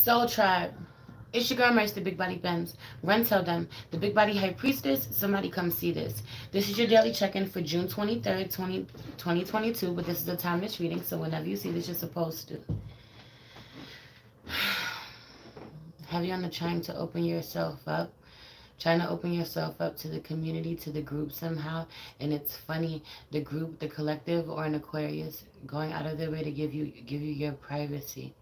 Soul Tribe. It's your girl Mercy, the Big Body Benz. Run tell them, the Big Body High Priestess, somebody come see this. This is your daily check-in for June 23rd, 2022, but this is a timeless reading, so whenever you see this, you're supposed to. Have you on the trying to open yourself up? Trying to open yourself up to the community, to the group somehow. And it's funny, the group, the collective, or an Aquarius going out of their way to give you your privacy.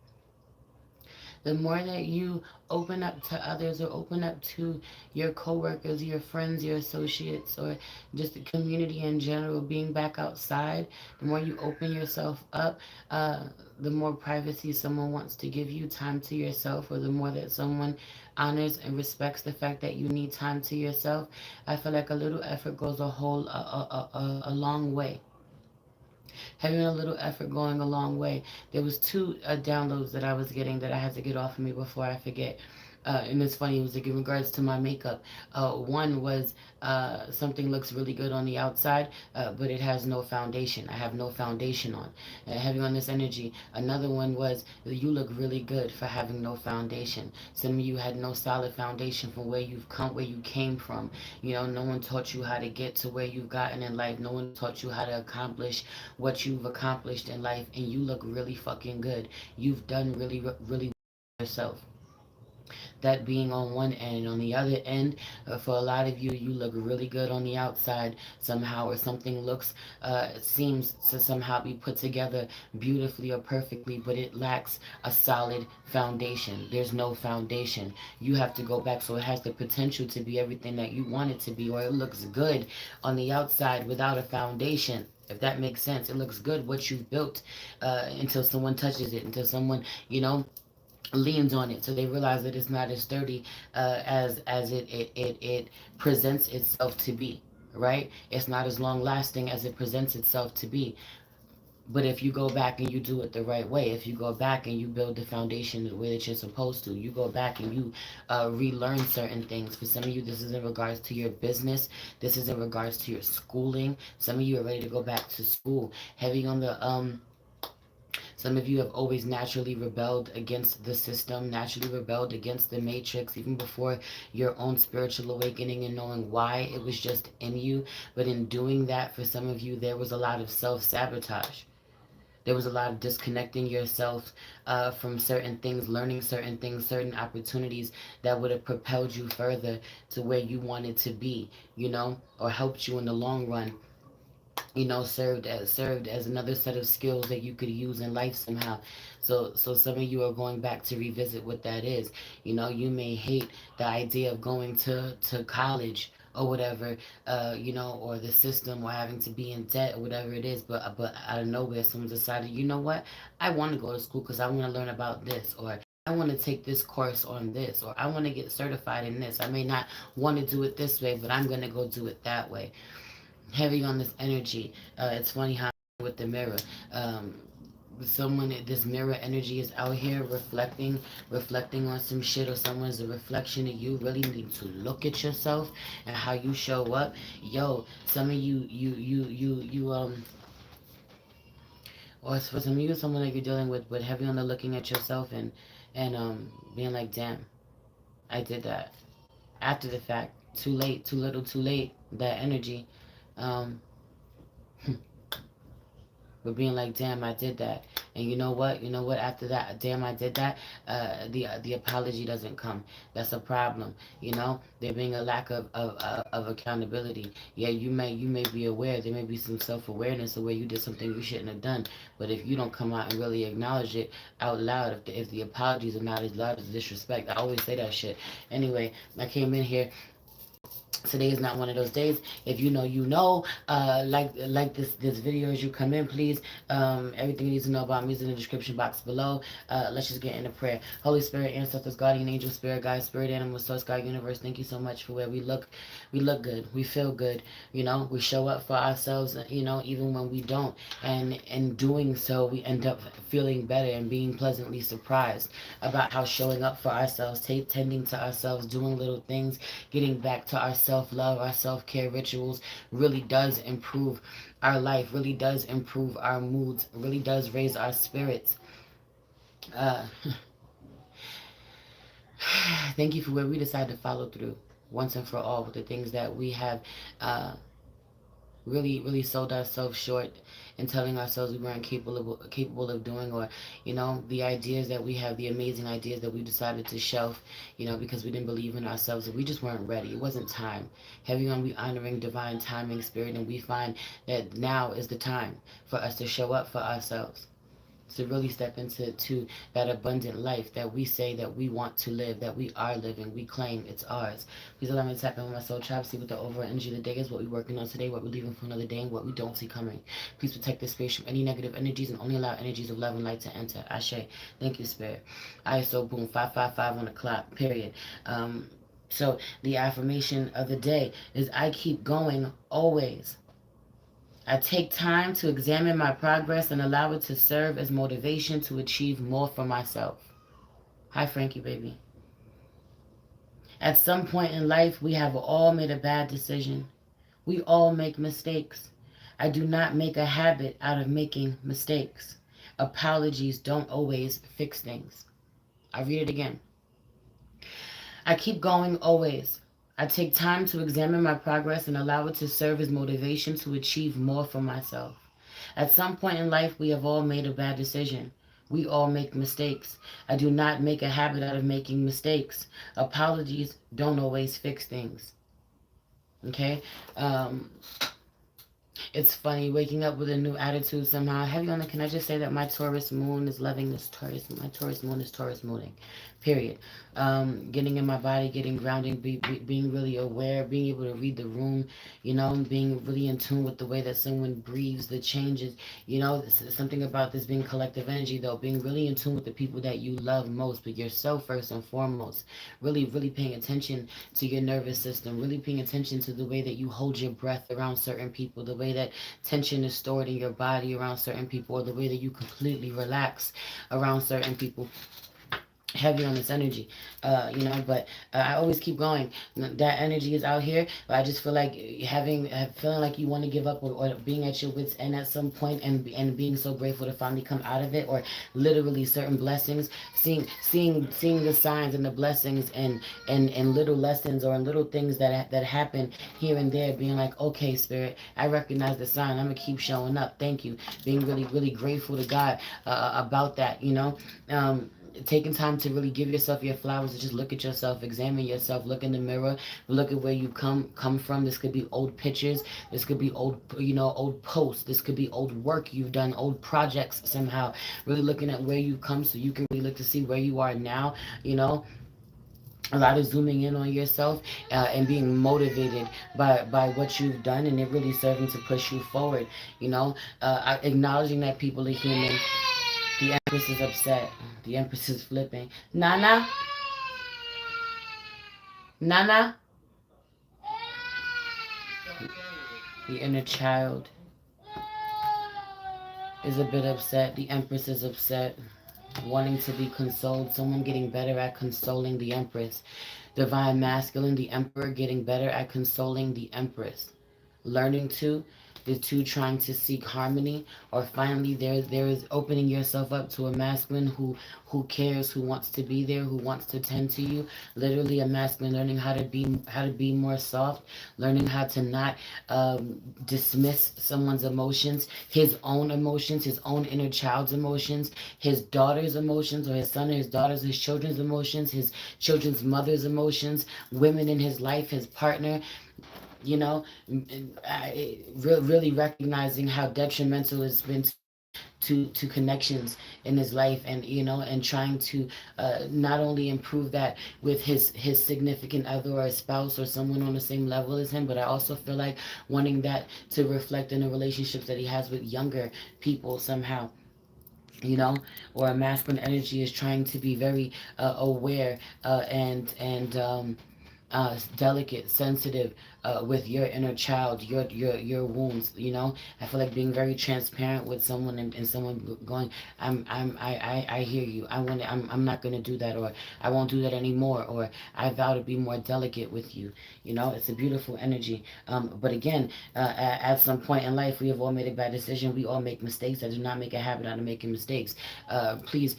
The more that you open up to others or open up to your coworkers, your friends, your associates, or just the community in general, being back outside, the more you open yourself up, the more privacy someone wants to give you, time to yourself, or the more that someone honors and respects the fact that you need time to yourself. I feel like a little effort goes a long way. Having a little effort going a long way. There was two downloads that I was getting that I had to get off of me before I forget. And it's funny, it was like in regards to my makeup. One was something looks really good on the outside, but it has no foundation. I have no foundation on. Having on this energy. Another one was you look really good for having no foundation. Some of you had no solid foundation from where you've come, where you came from. You know, no one taught you how to get to where you've gotten in life. No one taught you how to accomplish what you've accomplished in life, and you look really fucking good. You've done really yourself. That being on one end. On the other end, for a lot of you, you look really good on the outside somehow, or something looks, seems to somehow be put together beautifully or perfectly, but it lacks a solid foundation. There's no foundation. You have to go back, so it has the potential to be everything that you want it to be, or it looks good on the outside without a foundation. If that makes sense, it looks good what you've built, until someone touches it, until someone, leans on it, so they realize that it's not as sturdy as it presents itself to be. Right, it's not as long lasting as it presents itself to be. But if you go back and you do it the right way, if you go back and you build the foundation the way that you're supposed to, you go back and you relearn certain things. For some of you, this is in regards to your business. This is in regards to your schooling. Some of you are ready to go back to school. Heavy on the some of you have always naturally rebelled against the system, naturally rebelled against the matrix, even before your own spiritual awakening and knowing why. It was just in you. But in doing that, for some of you, there was a lot of self-sabotage. There was a lot of disconnecting yourself from certain things, learning certain things, certain opportunities that would have propelled you further to where you wanted to be, or helped you in the long run, served as another set of skills that you could use in life somehow. So some of you are going back to revisit what that is. You may hate the idea of going to college or whatever, or the system, or having to be in debt or whatever it is, but out of nowhere someone decided, you know what, I want to go to school because I want to learn about this, or I want to take this course on this, or I want to get certified in this. I may not want to do it this way, but I'm going to go do it that way. Heavy on this energy. It's funny how with the mirror, um, someone, this mirror energy is out here reflecting on some shit, or someone's a reflection of you. Really need to look at yourself and how you show up. Yo, some of you, or for some of you, someone that you're dealing with heavy on the looking at yourself and being like, damn, I did that after the fact. Too late, too little, too late. That energy. Um, but being like, damn, I did that. And you know what, after that, damn, I did that, the apology doesn't come. That's a problem. There being a lack of accountability. Yeah, you may be aware, there may be some self-awareness of where you did something you shouldn't have done, but if you don't come out and really acknowledge it out loud, if the apologies are not as loud as disrespect, I always say that shit. Anyway, I came in here. Today is not one of those days. If you know, like this video as you come in, please. Everything you need to know about me is in the description box below. Let's just get into prayer. Holy Spirit, ancestors, guardian angel, spirit guide, spirit animal, source, God, universe, thank you so much for where we look. We look good, we feel good. We show up for ourselves, even when we don't. And in doing so, we end up feeling better and being pleasantly surprised about how showing up for ourselves, tending to ourselves, doing little things, getting back to our self-love, our self-care rituals really does improve our life, really does improve our moods, really does raise our spirits. Uh, Thank you for where we decide to follow through once and for all with the things that we have uh, really sold ourselves short and telling ourselves we weren't capable of doing, or the ideas that we have, the amazing ideas that we decided to shelf, because we didn't believe in ourselves, and we just weren't ready. It wasn't time. Heavy on we honoring divine timing, spirit, and we find that now is the time for us to show up for ourselves, to really step into that abundant life that we say that we want to live, that we are living, we claim it's ours. Please allow me to tap in with my soul tribe, see what the overall energy of the day is, what we're working on today, what we're leaving for another day, and what we don't see coming. Please protect this space from any negative energies and only allow energies of love and light to enter. Ashe. Thank you, Spirit. ISO boom 555 on the clock, period. So the affirmation of the day is I keep going always. I take time to examine my progress and allow it to serve as motivation to achieve more for myself. Hi, Frankie, baby. At some point in life, we have all made a bad decision. We all make mistakes. I do not make a habit out of making mistakes. Apologies don't always fix things. I read it again. I keep going always. I take time to examine my progress and allow it to serve as motivation to achieve more for myself. At some point in life, we have all made a bad decision. We all make mistakes. I do not make a habit out of making mistakes. Apologies don't always fix things. Okay? It's funny waking up with a new attitude somehow. Heavy on it. Can I just say that my Taurus moon is loving this Taurus? My Taurus moon is Taurus mooning. Period. Getting in my body, getting grounding, being really aware, being able to read the room, being really in tune with the way that someone breathes, the changes, something about this being collective energy though, being really in tune with the people that you love most, but yourself first and foremost, really paying attention to your nervous system, really paying attention to the way that you hold your breath around certain people, the way that tension is stored in your body around certain people, or the way that you completely relax around certain people. Heavy on this energy, but I always keep going. That energy is out here, but I just feel like feeling like you want to give up, or being at your wits end at some point, and being so grateful to finally come out of it, or literally certain blessings, seeing the signs and the blessings, and little lessons or little things that happen here and there, being like, okay, Spirit, I recognize the sign, I'm gonna keep showing up, thank you, being really grateful to God about that, taking time to really give yourself your flowers, to just look at yourself, examine yourself, look in the mirror, look at where you come from. This could be old pictures, this could be old posts, this could be old work you've done, old projects somehow. Really looking at where you come, so you can really look to see where you are now. A lot of zooming in on yourself, and being motivated by what you've done, and it really serving to push you forward. Acknowledging that people are human. The Empress is upset. The Empress is flipping. Nana? Nana? The inner child is a bit upset. The Empress is upset. Wanting to be consoled. Someone getting better at consoling the Empress. Divine Masculine, the Emperor, getting better at consoling the Empress. Learning to, the two trying to seek harmony, or finally there is opening yourself up to a masculine who cares, who wants to be there, who wants to tend to you. Literally a masculine learning how to be more soft, learning how to not dismiss someone's emotions, his own emotions, his own inner child's emotions, his daughter's emotions, or his son or his daughter's, his children's emotions, his children's mother's emotions, women in his life, his partner, really recognizing how detrimental it's been to connections in his life, and trying to not only improve that with his significant other or his spouse or someone on the same level as him, but I also feel like wanting that to reflect in the relationships that he has with younger people somehow. Or a masculine energy is trying to be very aware, and delicate, sensitive, with your inner child, your wounds. I feel like being very transparent with someone, and someone going, I hear you. I'm not gonna do that, or I won't do that anymore, or I vow to be more delicate with you. It's a beautiful energy. But again, at some point in life, we have all made a bad decision. We all make mistakes. I do not make a habit out of making mistakes. Please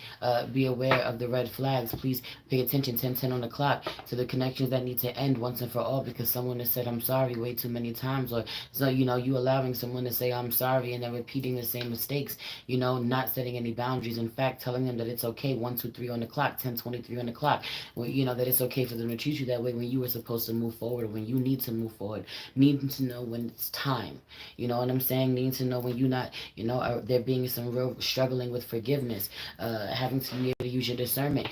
be aware of the red flags. Please pay attention 10:10 on the clock to the connections that need to end once and for all, because someone has said I'm sorry way too many times, or so you allowing someone to say I'm sorry and then repeating the same mistakes, not setting any boundaries. In fact, telling them that it's okay 1, 2, 3 on the clock, 10:23 on the clock, well, that it's okay for them to treat you that way when you were supposed to move forward, when you need to move forward, needing to know when it's time. You know what I'm saying? Needing to know when you're not, there being some real struggling with forgiveness, having to be able to use your discernment.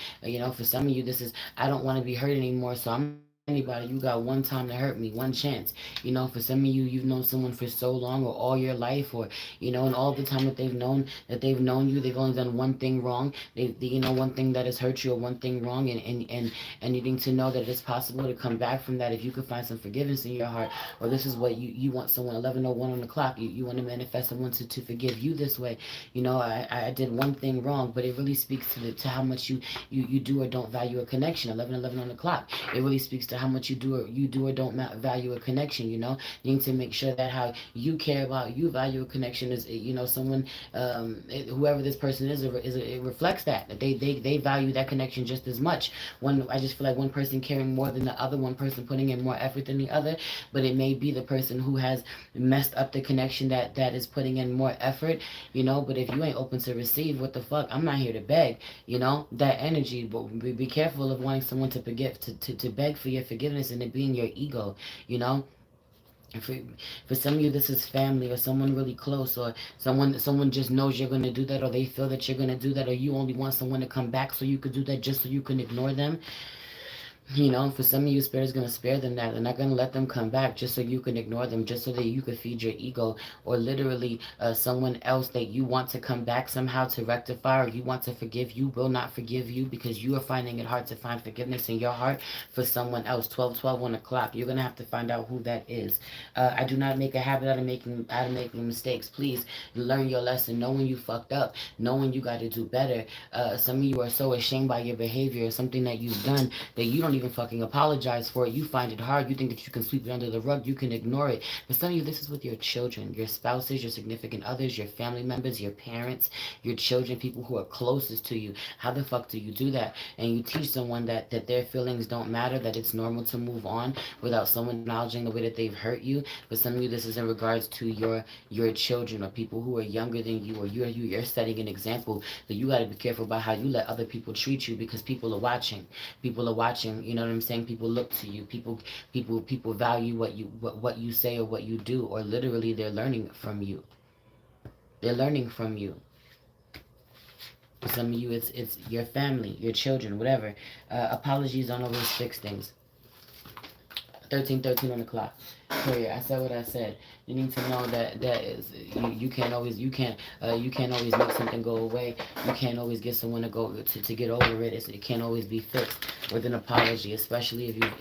For some of you, this is, I don't want to be hurt anymore, so I'm anybody. You got one time to hurt me, one chance. For some of you, you've known someone for so long, or all your life, or and all the time that they've known you, they've only done one thing wrong. One thing that has hurt you, or one thing wrong, and needing to know that it's possible to come back from that if you could find some forgiveness in your heart. Or this is what you want someone 11:01 on the clock. You want to manifest someone to forgive you this way. I did one thing wrong, but it really speaks to how much you do or don't value a connection. 11:11 on the clock. It really speaks to how much you do or don't value a connection. You need to make sure that how you care about, you value a connection is, someone, whoever this person is, it reflects that they value that connection just as much. I just feel like one person caring more than the other, one person putting in more effort than the other, but it may be the person who has messed up the connection that is putting in more effort. But if you ain't open to receive, what the fuck? I'm not here to beg. That energy. But be careful of wanting someone to forgive, to beg for your forgiveness, and it being your ego. For some of you, this is family, or someone really close, or someone just knows you're going to do that, or they feel that you're going to do that, or you only want someone to come back so you could do that just so you can ignore them. For some of you, Spirit is going to spare them that. They're not going to let them come back just so you can ignore them, just so that you could feed your ego, or literally someone else that you want to come back somehow to rectify, or you want to forgive, you will not forgive you because you are finding it hard to find forgiveness in your heart for someone else. 12:12 on the clock. You're going to have to find out who that is. I do not make a habit out of making mistakes. Please learn your lesson. Know when you fucked up. Know when you got to do better. Some of you are so ashamed by your behavior, or something that you've done, that you don't even fucking apologize for it. You find it hard. You think that you can sweep it under the rug. You can ignore it. For some of you, this is with your children, your spouses, your significant others, your family members, your parents, your children, people who are closest to you. How the fuck do you do that? And you teach someone that their feelings don't matter, that it's normal to move on without someone acknowledging the way that they've hurt you. For some of you, this is in regards to your children, or people who are younger than you, or you're setting an example. So you got to be careful about how you let other people treat you, because people are watching. People are watching. You know what I'm saying? People look to you. People value what you say or what you do, or literally they're learning from you. They're learning from you. For some of you, it's your family, your children, whatever. Apologies don't always fix things. 13:13 on the clock. Period. I said what I said. You need to know that you can't always make something go away. You can't always get someone to get over it. It can't always be fixed with an apology, especially if you've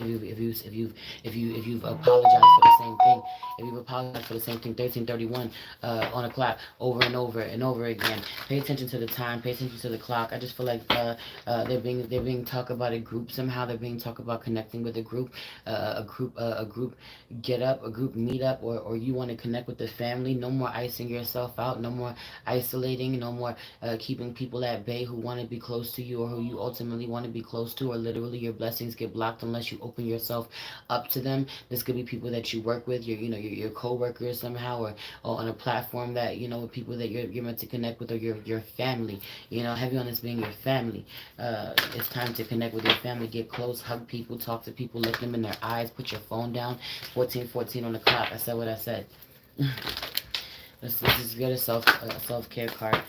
apologized for the same thing. If you've apologized for the same thing, 13:31 on the clock, over and over and over again. Pay attention to the time. Pay attention to the clock. I just feel like they're being talked about a group somehow. They're being talked about connecting with a group, a group get up, a group meet up, or you want to connect with the family. No more icing yourself out. No more isolating. No more keeping people at bay who want to be close to you, or who you ultimately want to be close to, or literally your blessings get blocked unless you open yourself up to them. This could be people that you work with, your co-workers somehow, or on a platform that, with people that you're meant to connect with, or your family. Heavy on this being your family. It's time to connect with your family. Get close, hug people, talk to people, look them in their eyes, put your phone down. 14:14 on the clock. I said what I said. Let's This is good a self-care card.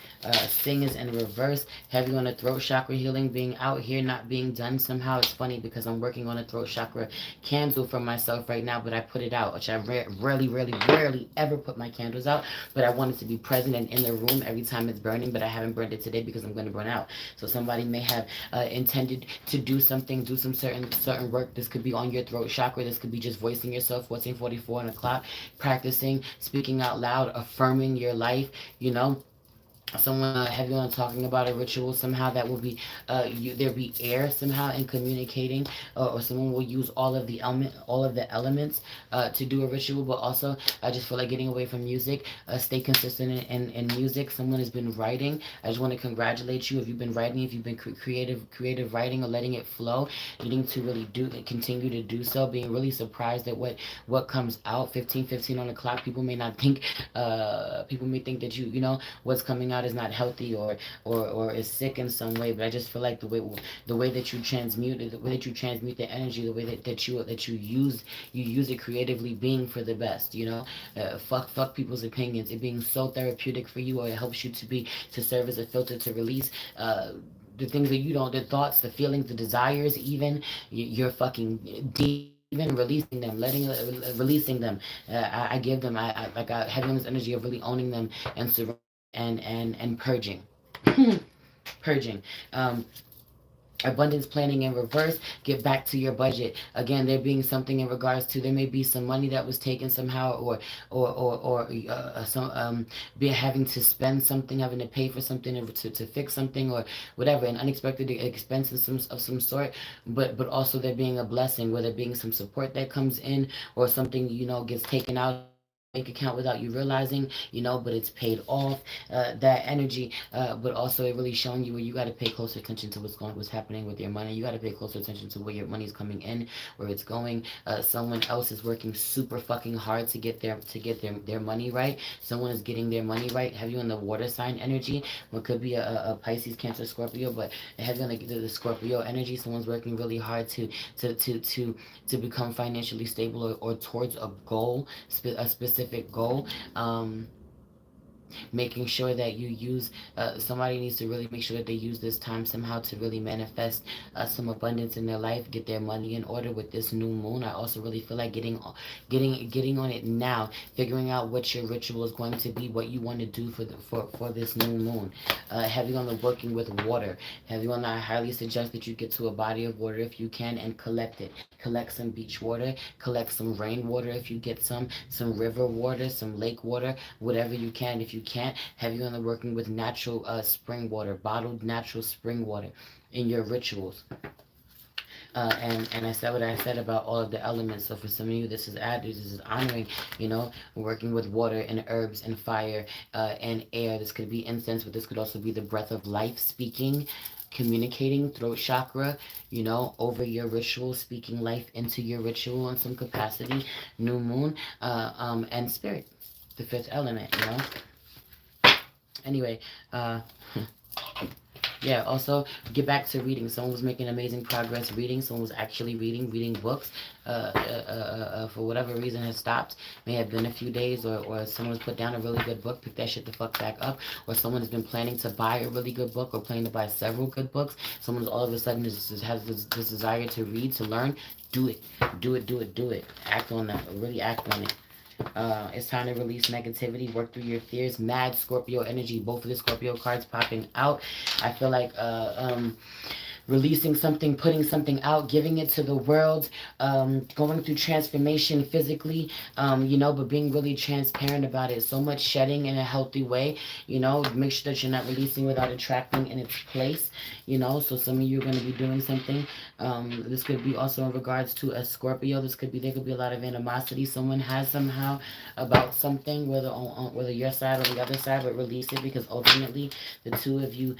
Sing is in reverse. Heavy on the throat chakra healing, being out here, not being done somehow. It's funny because I'm working on a throat chakra candle for myself right now, but I put it out, which I rarely ever put my candles out. But I want it to be present and in the room every time it's burning, but I haven't burned it today because I'm going to burn out. So somebody may have intended to do something, do some certain work. This could be on your throat chakra. This could be just voicing yourself, 14:44 on the clock, practicing, speaking out loud, affirming your life, you know. Someone heavy on talking about a ritual somehow that will be there be air somehow in communicating, or someone will use all of the elements to do a ritual. But also I just feel like getting away from music. Stay consistent in music. Someone has been writing. I just want to congratulate you if you've been writing, if you've been creative writing or letting it flow, needing to really do continue to do so, being really surprised at what comes out. 15:15 on the clock. People may not think people may think that you know what's coming out is not healthy or is sick in some way. But I just feel like the way that you transmute it, the way that you transmute the energy, the way that you use it creatively, being for the best, you know. Fuck people's opinions, it being so therapeutic for you, or it helps you to serve as a filter to release the things that you don't, the thoughts, the feelings, the desires, even you're fucking deep, even releasing them, releasing them. I give them, like I have this energy of really owning them and surrendering and purging. Purging. Abundance planning in reverse. Get back to your budget. Again, there being something in regards to, there may be some money that was taken somehow, or some be having to spend something, having to pay for something, or to fix something, or whatever, an unexpected expense of some sort. But also there being a blessing, where there being some support that comes in, or something, you know, gets taken out bank account without you realizing, you know, but it's paid off. That energy, but also it really showing you where you got to pay closer attention to what's happening with your money. You got to pay closer attention to where your money's coming in, where it's going. Someone else is working super fucking hard to get their money right. Someone is getting their money right. Have you in the water sign energy? What could be a Pisces, Cancer, Scorpio, but have you in the Scorpio energy? Someone's working really hard to become financially stable, or towards a goal, a specific goal. Making sure that you use, somebody needs to really make sure that they use this time somehow to really manifest some abundance in their life, get their money in order with this new moon. I also really feel like getting on it now, figuring out what your ritual is going to be, what you want to do for this new moon. Have you on the working with water? Have you on the, I highly suggest that you get to a body of water if you can and collect it. Collect some beach water, collect some rainwater if you get some river water, some lake water, whatever you can. If you can't, have you on the working with natural spring water, bottled natural spring water in your rituals. And I said what I said about all of the elements. So for some of you, this is honoring, you know, working with water and herbs and fire and air. This could be incense, but this could also be the breath of life, speaking, communicating, throat chakra, you know, over your ritual, speaking life into your ritual in some capacity. New moon, and spirit, the fifth element, you know. Anyway, yeah, also get back to reading. Someone was making amazing progress reading. Someone was actually reading books. For whatever reason has stopped. May have been a few days, or someone's put down a really good book, pick that shit the fuck back up. Or someone has been planning to buy a really good book, or planning to buy several good books. Someone's all of a sudden has this desire to read, to learn. Do it. Do it, do it, do it. Act on that. Really act on it. It's time to release negativity, work through your fears. Mad Scorpio energy, both of the Scorpio cards popping out. I feel like releasing something, putting something out, giving it to the world, going through transformation physically, you know, but being really transparent about it. So much shedding in a healthy way, you know, make sure that you're not releasing without attracting in its place, you know. So some of you are going to be doing something. This could be also in regards to a Scorpio. There could be a lot of animosity someone has somehow about something, whether your side or the other side, but release it, because ultimately the two of you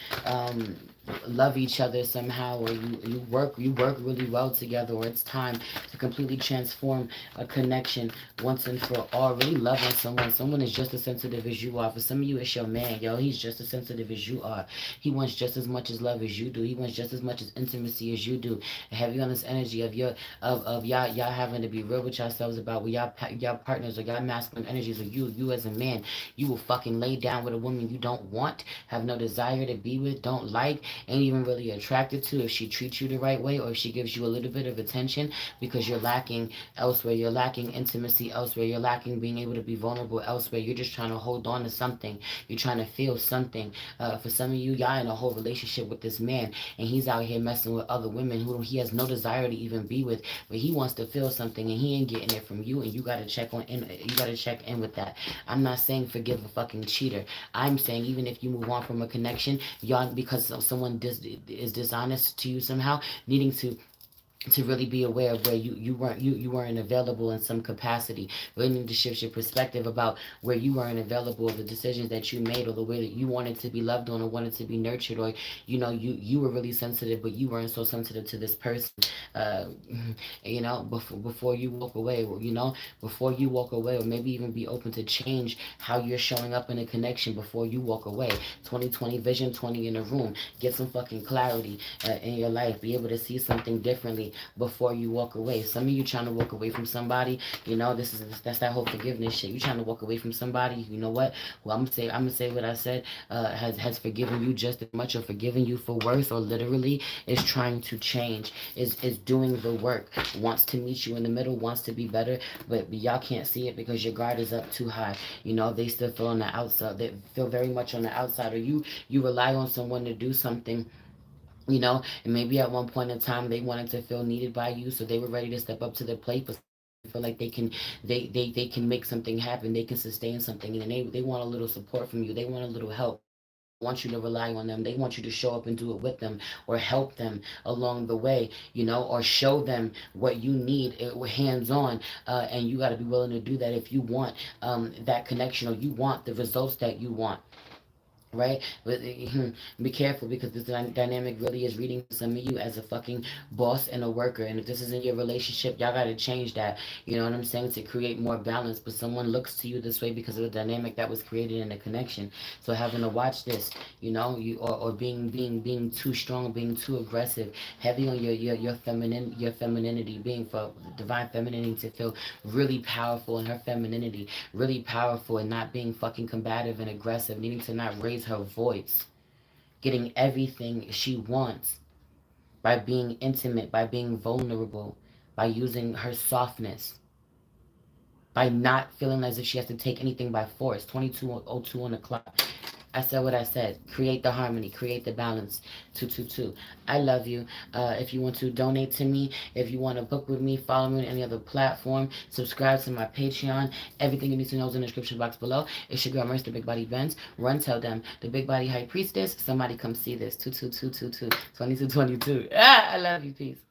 love each other somehow, somehow, or you work really well together, or it's time to completely transform a connection once and for all. Really love on someone. Someone is just as sensitive as you are. For some of you, it's your man, yo. He's just as sensitive as you are. He wants just as much as love as you do. He wants just as much as intimacy as you do. Heavy on this energy of y'all having to be real with yourselves about what y'all partners or y'all masculine energies, or you as a man, you will fucking lay down with a woman you don't want, have no desire to be with, don't like, ain't even really attracted to, if she treats you the right way, or if she gives you a little bit of attention, because you're lacking elsewhere. You're lacking intimacy elsewhere. You're lacking being able to be vulnerable elsewhere. You're just trying to hold on to something. You're trying to feel something. For some of you, y'all in a whole relationship with this man, and he's out here messing with other women who he has no desire to even be with, but he wants to feel something, and he ain't getting it from you, and you gotta check in with that. I'm not saying forgive a fucking cheater. I'm saying even if you move on from a connection, y'all, because someone is dishonest to you somehow, needing to really be aware of where you weren't available in some capacity. Really need to shift your perspective about where you weren't available, the decisions that you made, or the way that you wanted to be loved on or wanted to be nurtured, or you were really sensitive, but you weren't so sensitive to this person. uh before you walk away, before you walk away, or maybe even be open to change how you're showing up in a connection before you walk away. 2020 vision, 20 in a room. Get some fucking clarity in your life. Be able to see something differently before you walk away. Some of you trying to walk away from somebody, that's that whole forgiveness shit. You trying to walk away from somebody, you know what? Well, I'm gonna say what I said. Has forgiven you just as much, or forgiven you for worse, or literally is trying to change, is doing the work, wants to meet you in the middle, wants to be better, but y'all can't see it because your guard is up too high. They still feel on the outside. They feel very much on the outside, or you rely on someone to do something, and maybe at one point in time they wanted to feel needed by you, so they were ready to step up to the plate, but feel like they can make something happen, they can sustain something, and they want a little support from you, they want a little help, want you to rely on them, they want you to show up and do it with them, or help them along the way, or show them what you need, hands on, and you got to be willing to do that if you want that connection, or you want the results that you want, right? But be careful, because this dynamic really is reading some of you as a fucking boss and a worker. And if this is in your relationship, y'all gotta change that. You know what I'm saying? To create more balance. But someone looks to you this way because of the dynamic that was created in the connection. So having to watch this, or being too strong, being too aggressive, heavy on your femininity, being for divine femininity to feel really powerful in her femininity, really powerful, and not being fucking combative and aggressive, needing to not raise her voice, getting everything she wants by being intimate, by being vulnerable, by using her softness, by not feeling as if she has to take anything by force. 22:02 on the clock. I said what I said. Create the harmony. Create the balance. 222. I love you. If you want to donate to me, if you want to book with me, follow me on any other platform, subscribe to my Patreon. Everything you need to know is in the description box below. It's your girl, Merce, the Big Body Benz. Run, tell them. The Big Body High Priestess. Somebody come see this. 22222. 2222. I love you. Peace.